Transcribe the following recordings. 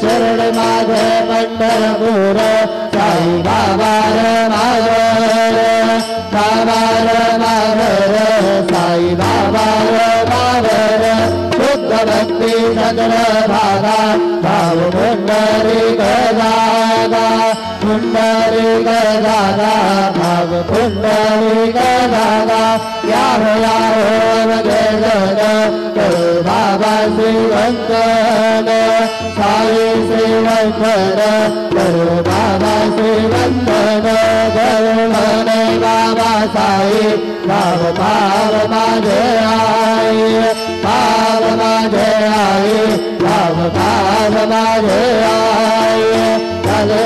शिरडी माझे पंढरपूर साई बाबा मागर बाबार मागर साई बाबार मागर शुद्ध भक्ती सदर भागा भाव पुंडरीक दादा पुंडरीक दादा भाव पुंडरीक दादा याहो गे जग करू बाबा श्रीवंतन साई श्रीवंतन करू बाबा श्रीवंतन करू म्हणे बाबा साई भाव भाव माझे आई भाव माझे आई भाव भाव माझे आई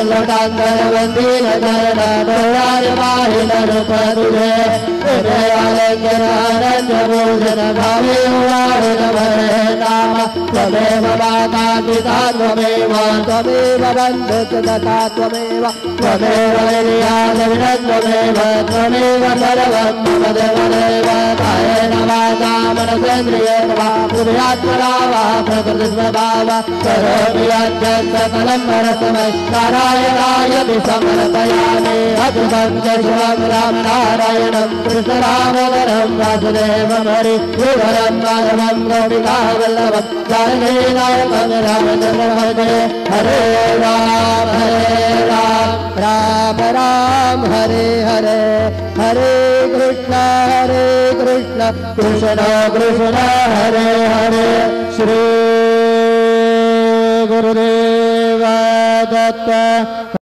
लोटांतर वंदीन करण डोळ्यार माहिल रूप तुझे तुझे आनंद भोजन भावे उडाडून भरे नाम त्वमेव माता पिता त्वमेव त्वमेव बन्धुश्च सखा त्वमेव त्वमेव विद्याधविनं त्वमेव त्वमेव सर्वं मम देवदेव कायेन वाचा मनसेन्द्रियेण वा बुद्ध्यात्मना वा प्रकृतिस्वभाव करोमि यद्यत् सकलं परस्मै नारायणाय समर्पयामि अद्भुतं च शिवं रामनारायणं कृष्णरामवरं वासुदेवं हरिहरं माधवं गोपिकावल्लभं जानकीनायकं रामचन्द्रं हरे राम राम राम हरे हरे हरे कृष्ण कृष्ण कृष्ण हरे हरे श्री गुरुदेव दत्त।